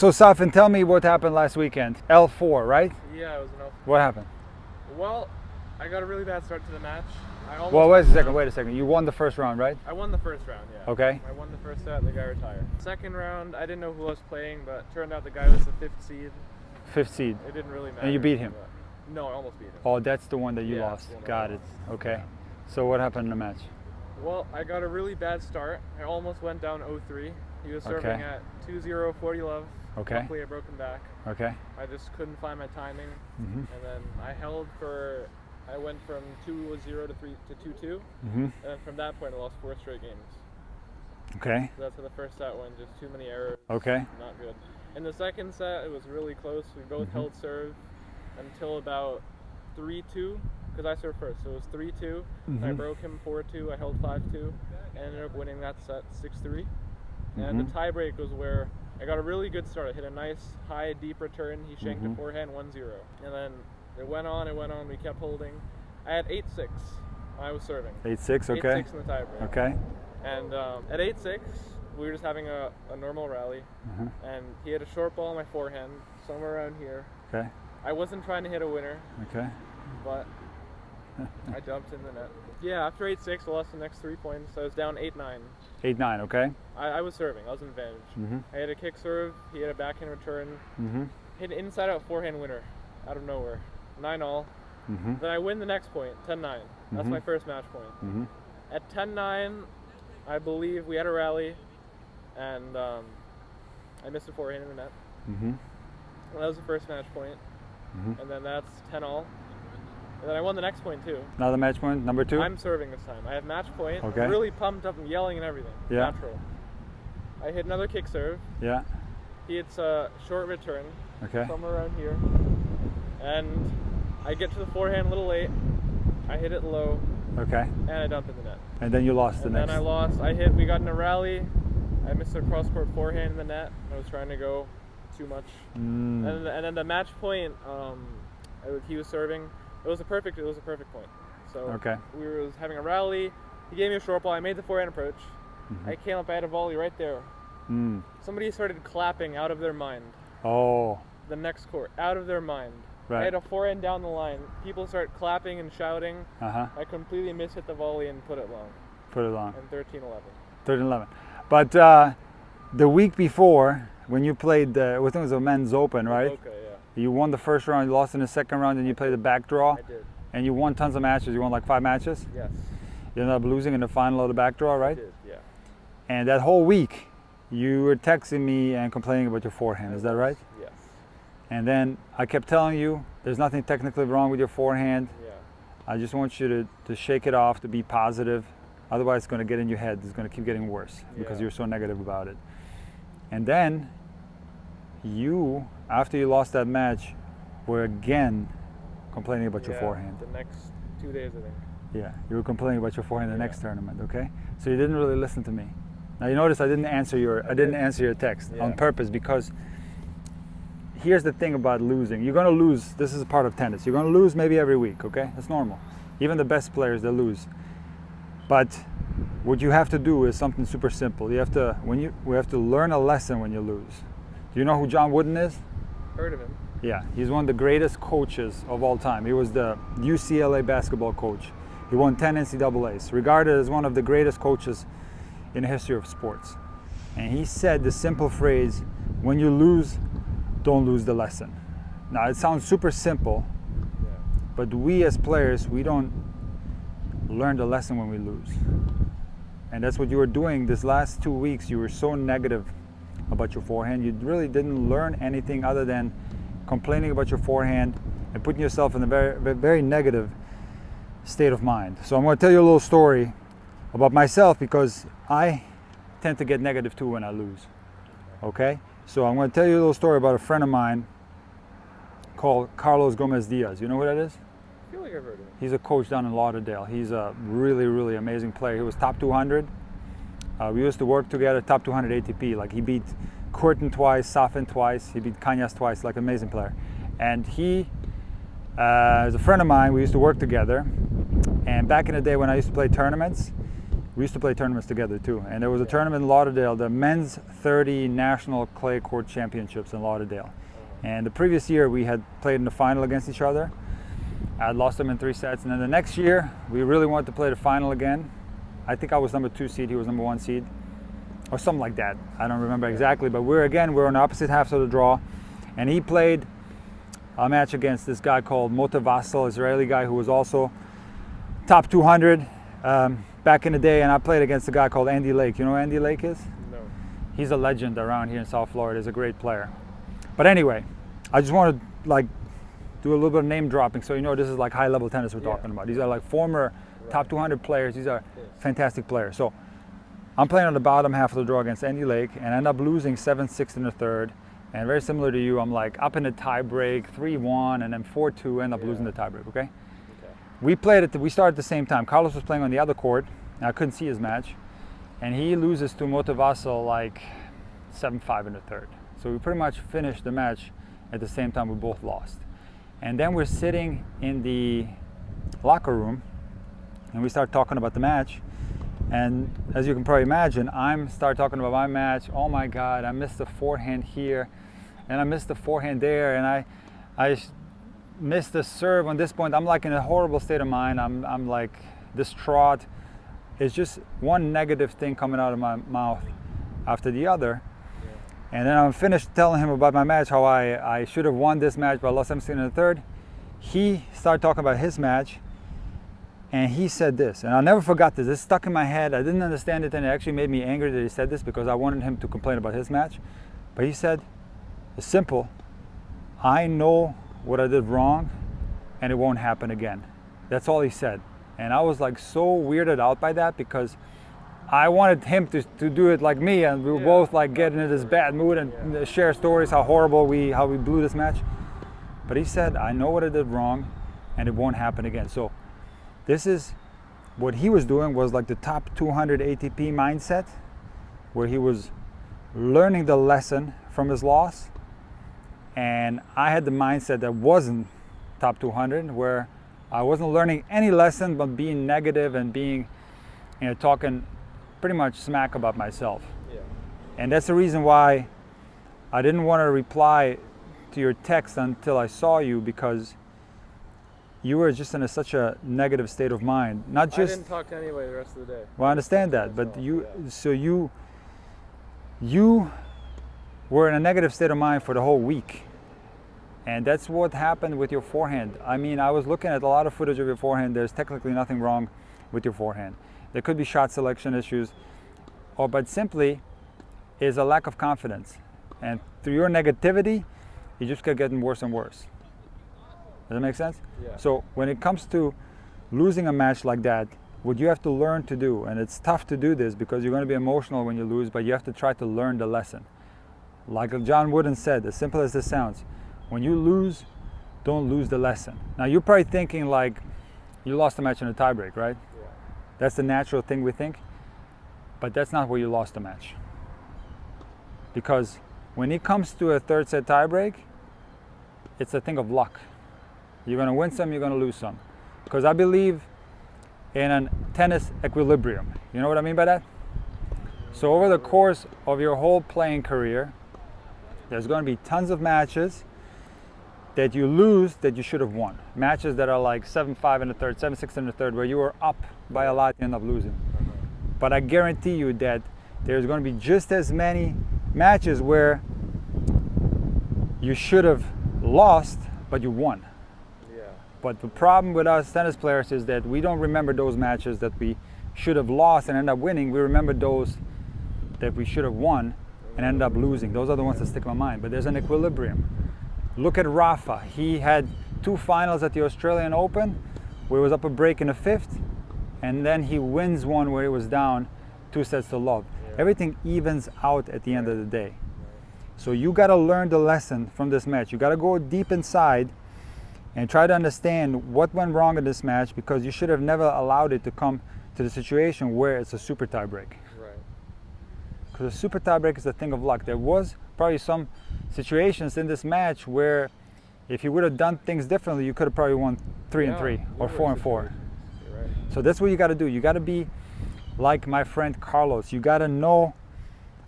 So Safin, tell me what happened last weekend. L4, right? Yeah, it was an L4. What happened? Well, I got a really bad start to the match. Well, wait a second. You won the first round, right? I won the first round, yeah. Okay. I won the first set, the guy retired. Second round, I didn't know who I was playing, but turned out the guy was the 5th seed. 5th seed. It didn't really matter. And you beat him? No, I almost beat him. Oh, that's the one that you lost. Got it. Okay. So what happened in the match? Well, I got a really bad start. I almost went down 0-3. He was serving at 2-0, 40 love. Okay. Luckily, I broke him back. Okay. I just couldn't find my timing. And then I went from 2-0 to 2-2. And then from that point, I lost 4 straight games. Okay. So that's how the first set went, just too many errors. Okay. Not good. In the second set, it was really close. We both held serve until about 3-2, because I served first. So it was 3-2. I broke him 4-2. I held 5-2. And ended up winning that set 6-3. And the tiebreak was where I got a really good start. I hit a nice, high, deep return. He shanked a forehand 1-0. And then it went on. We kept holding. I had 8-6. I was serving. 8-6, okay. 8-6 in the tiebreak. Okay. And at 8-6, we were just having a normal rally. And he had a short ball on my forehand, somewhere around here. Okay. I wasn't trying to hit a winner. Okay. But I dumped in the net. Yeah, after 8-6, I lost the next 3 points. I was down 8-9. 8-9, okay. I was serving. I was in advantage. I had a kick serve. He had a backhand return. Hit an inside-out forehand winner out of nowhere. 9-all. Then I win the next point, 10-9. That's my first match point. At 10-9, I believe we had a rally, and I missed a forehand in the net. That was the first match point. And then that's 10-all. And then I won the next point too. Another match point, number 2? I'm serving this time. I have match point. Okay. I'm really pumped up and yelling and everything. Yeah. Natural. I hit another kick serve. Yeah. He hits a short return. Okay. Somewhere around here. And I get to the forehand a little late. I hit it low. Okay. And I dump in the net. And then you lost the and next. Then I lost. We got in a rally. I missed a cross-court forehand in the net. I was trying to go too much. And then the match point, he was serving. It was a perfect point. So we were having a rally. He gave me a short ball. I made the forehand approach. I came up. I had a volley right there. Somebody started clapping out of their mind. Oh. The next court, out of their mind. Right. I had a forehand down the line. People start clapping and shouting. I completely mishit the volley and put it long. Put it long. And 13-11. 13-11. But the week before, when you played, I think it was a men's open, right? Okay, yeah. You won the first round, you lost in the second round, and you played the back draw. I did. And you won tons of matches. You won like 5 matches? Yes. You ended up losing in the final of the back draw, right? I did, yeah. And that whole week, you were texting me and complaining about your forehand. Is that right? Yes. And then I kept telling you, there's nothing technically wrong with your forehand. Yeah. I just want you to shake it off, to be positive. Otherwise, it's going to get in your head. It's going to keep getting worse because you're so negative about it. And then you, after you lost that match, were again complaining about your forehand. The next 2 days, I think. Yeah, you were complaining about your forehand in the next tournament, okay? So you didn't really listen to me. Now you notice I didn't answer your text on purpose, because here's the thing about losing. You're going to lose. This is a part of tennis. You're going to lose maybe every week, okay? That's normal. Even the best players, they lose. But what you have to do is something super simple. We have to learn a lesson when you lose. Do you know who John Wooden is? Heard of him. Yeah, he's one of the greatest coaches of all time. He was the UCLA basketball coach. He won 10 NCAAs, regarded as one of the greatest coaches in the history of sports. And he said the simple phrase, when you lose, don't lose the lesson. Now it sounds super simple, but we as players, we don't learn the lesson when we lose. And that's what you were doing this last 2 weeks. You were so negative about your forehand. You really didn't learn anything other than complaining about your forehand and putting yourself in a very, very negative state of mind. So I'm going to tell you a little story about myself, because I tend to get negative too when I lose. Okay? So I'm going to tell you a little story about a friend of mine called Carlos Gomez Diaz. You know who that is? I feel like I've heard of him. He's a coach down in Lauderdale. He's a really, really amazing player. He was top 200. We used to work together, top 200 ATP. Like, he beat Courtin twice, Safin twice, he beat Kanyas twice, like, amazing player. And he is a friend of mine. We used to work together. And back in the day when I used to play tournaments, we used to play tournaments together too. And there was a tournament in Lauderdale, the men's 30 national clay court championships in Lauderdale. And the previous year we had played in the final against each other. I had lost him in 3 sets. And then the next year we really wanted to play the final again. I think I was number 2 seed, he was number 1 seed, or something like that. I don't remember exactly, but we're on the opposite halves of the draw. And he played a match against this guy called Motovassil, Israeli guy who was also top 200 back in the day. And I played against a guy called Andy Lake. You know who Andy Lake is? No. He's a legend around here in South Florida. He's a great player. But anyway, I just want to like do a little bit of name dropping so you know this is like high level tennis we're talking about. These are like former top 200 players. These are fantastic players. So I'm playing on the bottom half of the draw against Andy Lake and end up losing 7-6 in the third. And very similar to you, I'm like up in the tie break, 3-1, and then 4-2, end up losing the tie break, okay? We started at the same time. Carlos was playing on the other court, and I couldn't see his match. And he loses to Motovassil like 7-5 in the third. So we pretty much finished the match at the same time we both lost. And then we're sitting in the locker room, and we start talking about the match. And as you can probably imagine, start talking about my match. Oh my God, I missed the forehand here, and I missed the forehand there, and I missed the serve on this point. I'm like in a horrible state of mind. I'm like distraught. It's just one negative thing coming out of my mouth after the other. And then I'm finished telling him about my match, how I should have won this match, but I lost 17 in the third. He started talking about his match. And he said this, and I'll never forgot this. This stuck in my head. I didn't understand it, and it actually made me angry that he said this because I wanted him to complain about his match. But he said, it's simple. I know what I did wrong, and it won't happen again. That's all he said. And I was like so weirded out by that because I wanted him to do it like me, and we were both like getting in this bad mood and share stories how horrible how we blew this match. But he said, I know what I did wrong, and it won't happen again. So this is what he was doing, was like the top 200 ATP mindset, where he was learning the lesson from his loss. And I had the mindset that wasn't top 200, where I wasn't learning any lesson but being negative and being, talking pretty much smack about myself. And that's the reason why I didn't want to reply to your text until I saw you, because you were just in such a negative state of mind. Not just. I didn't talk to anybody the rest of the day. Well, I understand that, but you were in a negative state of mind for the whole week, and that's what happened with your forehand. I mean, I was looking at a lot of footage of your forehand. There's technically nothing wrong with your forehand. There could be shot selection issues, but simply is a lack of confidence, and through your negativity, you just kept getting worse and worse. Does that make sense? Yeah. So when it comes to losing a match like that, what you have to learn to do, and it's tough to do this because you're going to be emotional when you lose, but you have to try to learn the lesson. Like John Wooden said, as simple as this sounds, when you lose, don't lose the lesson. Now you're probably thinking like, you lost the match in a tiebreak, right? Yeah. That's the natural thing we think, but that's not where you lost the match. Because when it comes to a third set tiebreak, it's a thing of luck. You're going to win some, you're going to lose some. Because I believe in a tennis equilibrium. You know what I mean by that? So over the course of your whole playing career, there's going to be tons of matches that you lose that you should have won. Matches that are like 7-5 in the third, 7-6 in the third, where you were up by a lot, you end up losing. But I guarantee you that there's going to be just as many matches where you should have lost, but you won. But the problem with us tennis players is that we don't remember those matches that we should have lost and end up winning. We remember those that we should have won and end up losing. Those are the ones that stick in my mind. But there's an equilibrium. Look at Rafa. He had 2 finals at the Australian Open where he was up a break in the 5th, and then he wins one where he was down 2 sets to love. Everything evens out at the end of the day. So you got to learn the lesson from this match. You got to go deep inside and try to understand what went wrong in this match, because you should have never allowed it to come to the situation where it's a super tie break. Right. Because a super tie break is a thing of luck. There was probably some situations in this match where if you would have done things differently, you could have probably won 3-3 or 4-4. Right. So that's what you got to do. You got to be like my friend Carlos. You gotta know,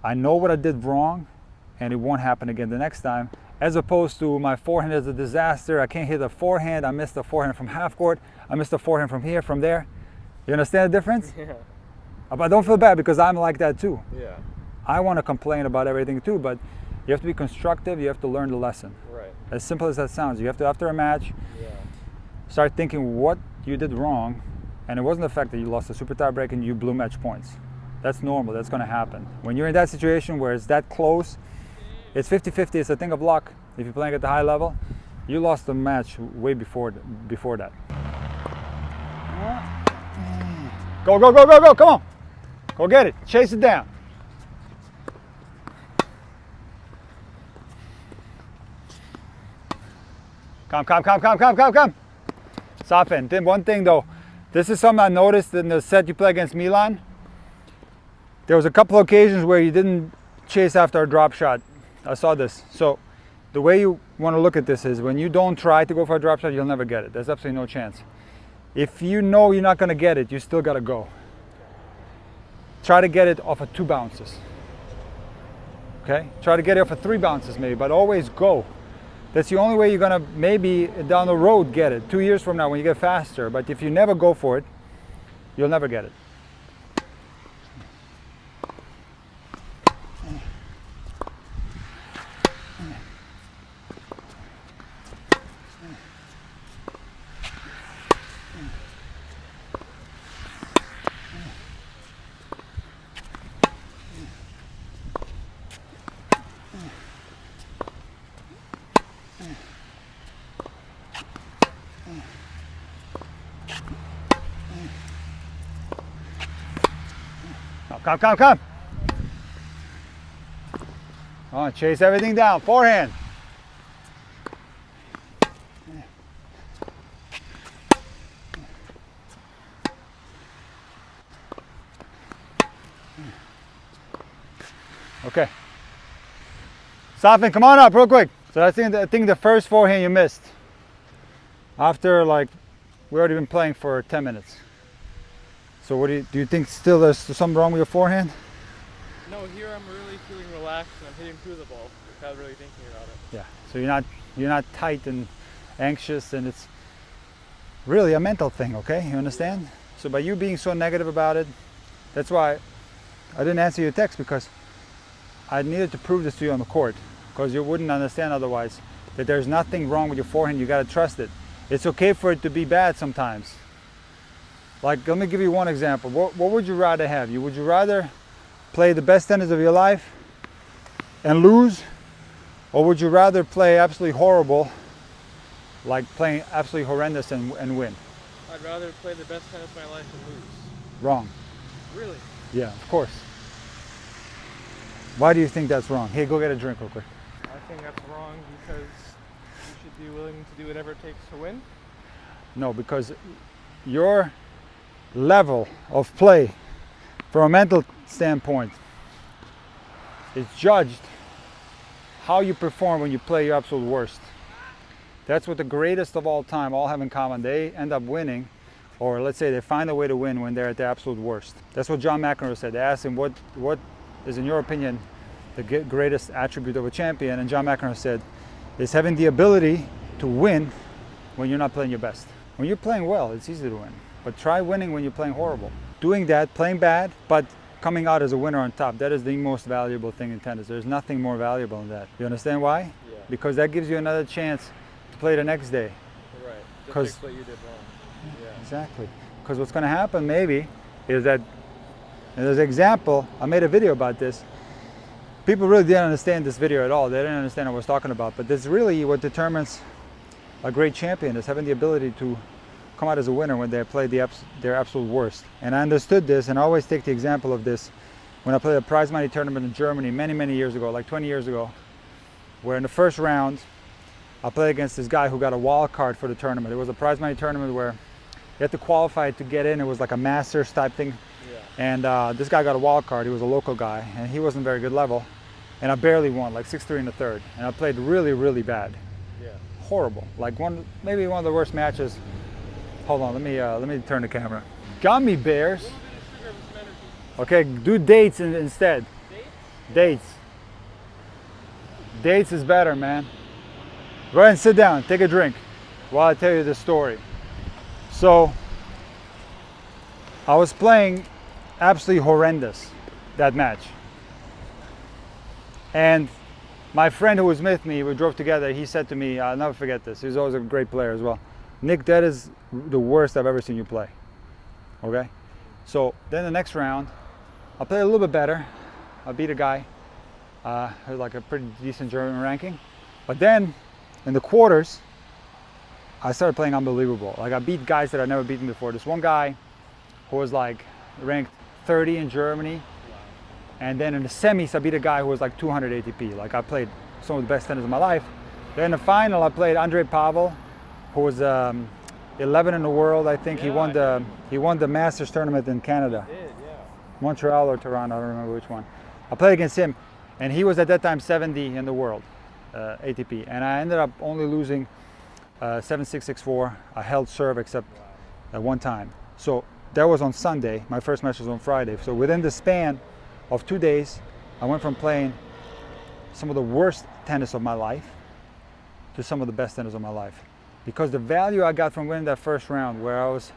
I know what I did wrong and it won't happen again the next time, as opposed to my forehand is a disaster. I can't hit a forehand. I missed a forehand from half court. I missed a forehand from here, from there. You understand the difference? Yeah. But don't feel bad, because I'm like that too. Yeah. I want to complain about everything too, but you have to be constructive. You have to learn the lesson. Right. As simple as that sounds. You have to, after a match, start thinking what you did wrong. And it wasn't the fact that you lost a super tie break and you blew match points. That's normal. That's going to happen. When you're in that situation where it's that close, it's 50-50. It's a thing of luck. If you're playing at the high level, you lost the match way before that. Go, go, go, go, go. Come on. Go get it. Chase it down. Come. Safin. Then one thing though, this is something I noticed in the set you play against Milan. There was a couple of occasions where you didn't chase after a drop shot. I saw this. So the way you want to look at this is when you don't try to go for a drop shot, you'll never get it. There's absolutely no chance. If you know you're not going to get it, you still got to go. Try to get it off of 2 bounces. Okay? Try to get it off of 3 bounces maybe, but always go. That's the only way you're going to maybe down the road get it. 2 years from now when you get faster. But if you never go for it, you'll never get it. Come. Come on, chase everything down. Forehand. Okay. Safin, come on up real quick. So I think the first forehand you missed. After we already been playing for 10 minutes. So what do you think still there's something wrong with your forehand? No, here I'm really feeling relaxed and I'm hitting through the ball without really thinking about it. Yeah. So you're not tight and anxious, and it's really a mental thing, okay? You understand? So by you being so negative about it, that's why I didn't answer your text, because I needed to prove this to you on the court, because you wouldn't understand otherwise that there's nothing wrong with your forehand. You got to trust it. It's okay for it to be bad sometimes. Like, let me give you one example. What would you rather have? Would you rather play the best tennis of your life and lose? Or would you rather play absolutely horrible, like playing absolutely horrendous and win? I'd rather play the best tennis of my life and lose. Wrong. Really? Yeah, of course. Why do you think that's wrong? Hey, go get a drink real quick. I think that's wrong because you should be willing to do whatever it takes to win. No, because your level of play from a mental standpoint is judged how you perform when you play your absolute worst. That's what the greatest of all time all have in common. They end up winning, or let's say they find a way to win when they're at their absolute worst. That's what John McEnroe said. They asked him, what is in your opinion the greatest attribute of a champion? And John McEnroe said, is having the ability to win when you're not playing your best. When you're playing well, it's easy to win. But try winning when you're playing horrible. Doing that, playing bad, but coming out as a winner on top, that is the most valuable thing in tennis. There's nothing more valuable than that. You understand why? Yeah. Because that gives you another chance to play the next day. Right. Just fix what you did wrong. Yeah. Exactly. Because what's going to happen maybe is that, and as an example, I made a video about this. People really didn't understand this video at all. They didn't understand what I was talking about. But this is really what determines a great champion, is having the ability to come out as a winner when they play their absolute worst. And I understood this, and I always take the example of this when I played a prize money tournament in Germany many years ago, like 20 years ago, where in the first round I played against this guy who got a wild card for the tournament. It was a prize money tournament where you had to qualify to get in. It was like a Masters type thing. Yeah. And this guy got a wild card. He was a local guy, and he wasn't very good level. And I barely won, like 6-3 in the third. And I played really bad. Yeah. Horrible. Like maybe one of the worst matches. Hold on, let me turn the camera. Gummy bears. A little bit of sugar with some energy. Okay, do dates instead. Dates. Dates is better, man. Go ahead and sit down, take a drink while I tell you the story. So, I was playing absolutely horrendous that match. And my friend who was with me, we drove together, he said to me, I'll never forget this, he was always a great player as well. Nick, that is the worst I've ever seen you play. Okay? So then the next round, I played a little bit better. I beat a guy, had like a pretty decent German ranking. But then in the quarters, I started playing unbelievable. Like I beat guys that I'd never beaten before. This one guy who was like ranked 30 in Germany. And then in the semis, I beat a guy who was like 200 ATP. Like I played some of the best tennis of my life. Then in the final, I played Andre Pavel, who was 11 in the world. I think he won the Masters tournament in Canada. He did, yeah. Montreal or Toronto, I don't remember which one. I played against him, and he was at that time 70 in the world, ATP. And I ended up only losing 7-6, 6-4. I held serve except at one time. So that was on Sunday. My first match was on Friday. So within the span of 2 days, I went from playing some of the worst tennis of my life to some of the best tennis of my life. Because the value I got from winning that first round, where I was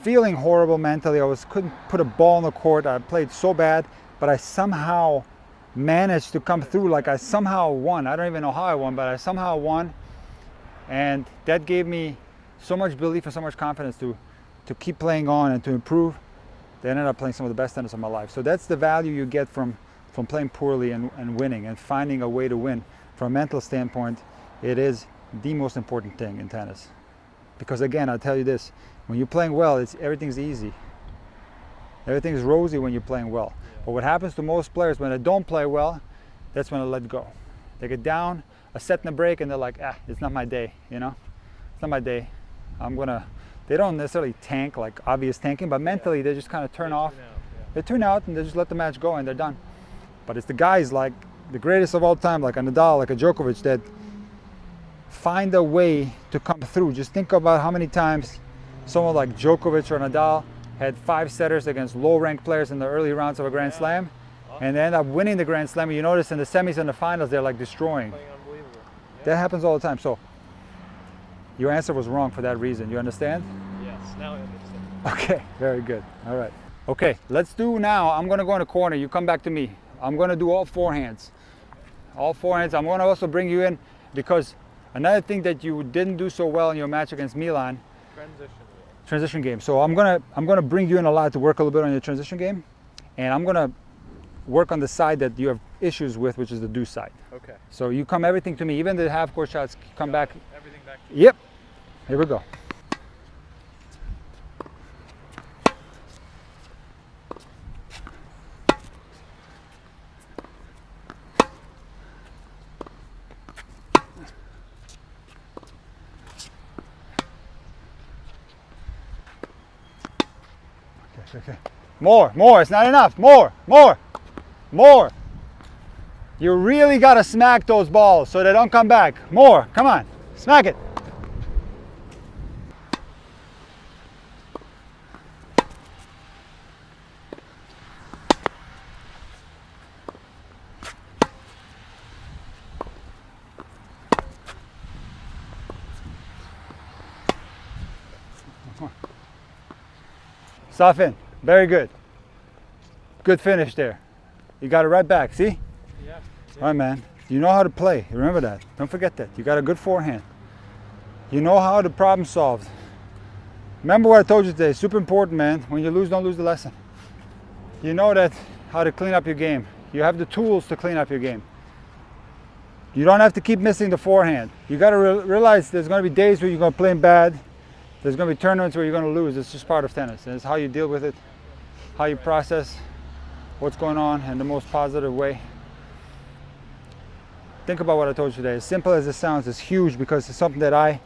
feeling horrible mentally, couldn't put a ball on the court, I played so bad, but I somehow managed to come through, like I somehow won. I don't even know how I won, but I somehow won. And that gave me so much belief and so much confidence to keep playing on and to improve. They ended up playing some of the best tennis of my life. So that's the value you get from playing poorly and winning and finding a way to win. From a mental standpoint, it is the most important thing in tennis. Because again, I'll tell you this, when you're playing well, everything's easy. Everything's rosy when you're playing well. But what happens to most players when they don't play well, that's when they let go. They get down a set in the break and they're like, it's not my day, you know? It's not my day. They don't necessarily tank, like obvious tanking, but mentally they just kind of turn off. They tune out and they just let the match go and they're done. But it's the guys like the greatest of all time, like a Nadal, like a Djokovic, that find a way to come through. Just think about how many times someone like Djokovic or Nadal had 5 setters against low-ranked players in the early rounds of a Grand Slam, and they end up winning the Grand Slam. You notice in the semis and the finals, they're like destroying. That happens all the time. So your answer was wrong for that reason. You understand? Yes, now I understand. Okay, very good. All right. Okay, let's do now. I'm going to go in the corner. You come back to me. I'm going to do all forehands. All forehands. I'm going to also bring you in because another thing that you didn't do so well in your match against Milan. Transition game. So I'm gonna bring you in a lot to work a little bit on your transition game, and I'm gonna work on the side that you have issues with, which is the deuce side. Okay. So you come everything to me, even the half court shots come back. Everything back to you. Yep. Here we go. Okay. More, it's not enough. More. You really gotta smack those balls so they don't come back. More, come on, smack it. Safin, very good. Good finish there. You got it right back, see? Yeah. All right, man. You know how to play. Remember that. Don't forget that. You got a good forehand. You know how to problem solve. Remember what I told you today. Super important, man. When you lose, don't lose the lesson. You know that how to clean up your game. You have the tools to clean up your game. You don't have to keep missing the forehand. You got to realize there's going to be days where you're going to play bad. There's going to be tournaments where you're going to lose. It's just part of tennis. And it's how you deal with it, how you process what's going on in the most positive way. Think about what I told you today. As simple as it sounds, it's huge because it's something that I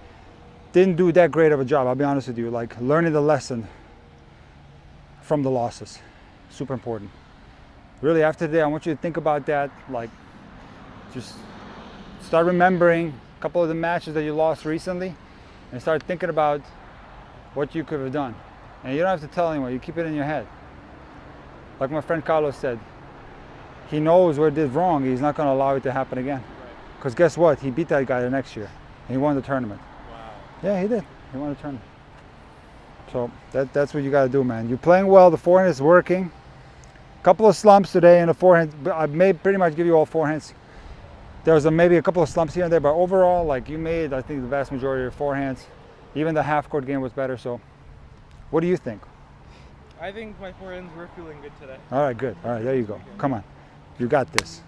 didn't do that great of a job. I'll be honest with you. Like learning the lesson from the losses. Super important. Really, after today, I want you to think about that. Like, just start remembering a couple of the matches that you lost recently and start thinking about what you could have done. And you don't have to tell anyone, you keep it in your head. like my friend Carlos said, he knows what he did wrong. He's not going to allow it to happen again. Because guess what? He beat that guy the next year. And he won the tournament. Wow. Yeah, he did. He won the tournament. So that's what you got to do, man. You're playing well. The forehand is working. A couple of slumps today in the forehand. I may pretty much give you all forehands. There was maybe a couple of slumps here and there, but overall, like you made, I think the vast majority of your forehands. Even the half-court game was better. So, what do you think? I think my forehands were feeling good today. All right, good. All right, there you go. Come on, you got this.